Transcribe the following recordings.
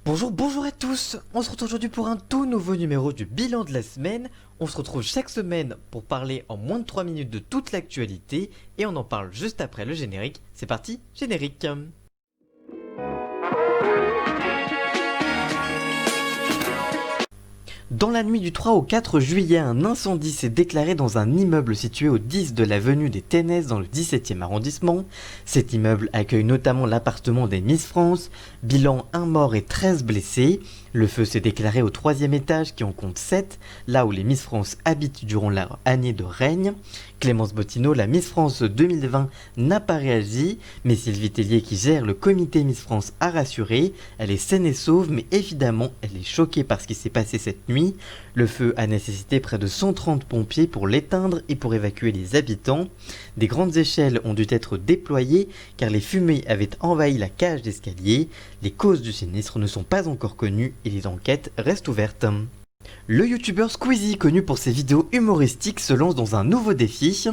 Bonjour à tous. On se retrouve aujourd'hui pour un tout nouveau numéro du bilan de la semaine. On se retrouve chaque semaine pour parler en moins de 3 minutes de toute l'actualité et on en parle juste après le générique. C'est parti, générique. Dans la nuit du 3 au 4 juillet, un incendie s'est déclaré dans un immeuble situé au 10 de l'avenue des Ténèses dans le 17e arrondissement. Cet immeuble accueille notamment l'appartement des Miss France. Bilan 1 mort et 13 blessés. Le feu s'est déclaré au 3e étage qui en compte 7, là où les Miss France habitent durant leur année de règne. Clémence Bottineau, la Miss France 2020, n'a pas réagi, mais Sylvie Tellier qui gère le comité Miss France a rassuré. Elle est saine et sauve, mais évidemment elle est choquée par ce qui s'est passé cette nuit. Le feu a nécessité près de 130 pompiers pour l'éteindre et pour évacuer les habitants. Des grandes échelles ont dû être déployées car les fumées avaient envahi la cage d'escalier. Les causes du sinistre ne sont pas encore connues et les enquêtes restent ouvertes. Le youtubeur Squeezie, connu pour ses vidéos humoristiques, se lance dans un nouveau défi.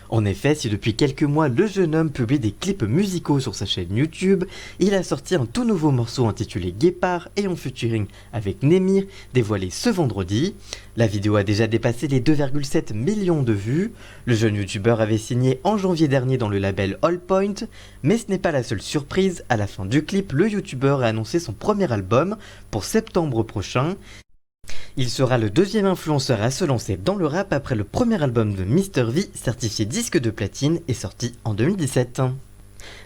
En effet, si depuis quelques mois le jeune homme publie des clips musicaux sur sa chaîne YouTube, il a sorti un tout nouveau morceau intitulé Guépard et en featuring avec Némir, dévoilé ce vendredi. La vidéo a déjà dépassé les 2,7 millions de vues. Le jeune youtubeur avait signé en janvier dernier dans le label Allpoint, mais ce n'est pas la seule surprise. À la fin du clip, le youtubeur a annoncé son premier album pour septembre prochain. Il sera le deuxième influenceur à se lancer dans le rap après le premier album de Mr V, certifié disque de platine et sorti en 2017.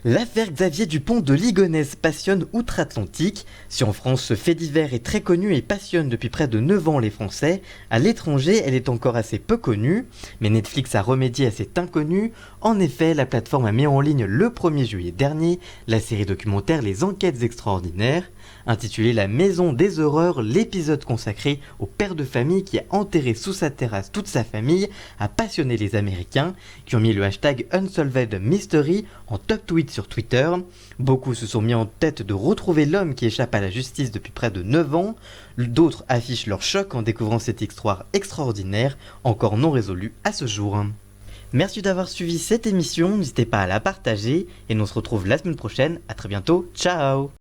L'affaire Xavier Dupont de Ligonnès passionne outre-Atlantique. Si en France ce fait divers est très connu et passionne depuis près de 9 ans les Français, à l'étranger elle est encore assez peu connue, mais Netflix a remédié à cet inconnu. En effet, la plateforme a mis en ligne le 1er juillet dernier la série documentaire Les Enquêtes Extraordinaires. Intitulé La Maison des Horreurs, l'épisode consacré au père de famille qui a enterré sous sa terrasse toute sa famille a passionné les Américains qui ont mis le hashtag Unsolved Mystery en top tweet sur Twitter. Beaucoup se sont mis en tête de retrouver l'homme qui échappe à la justice depuis près de 9 ans. D'autres affichent leur choc en découvrant cette histoire extraordinaire, encore non résolue à ce jour. Merci d'avoir suivi cette émission, n'hésitez pas à la partager et on se retrouve la semaine prochaine. À très bientôt, ciao.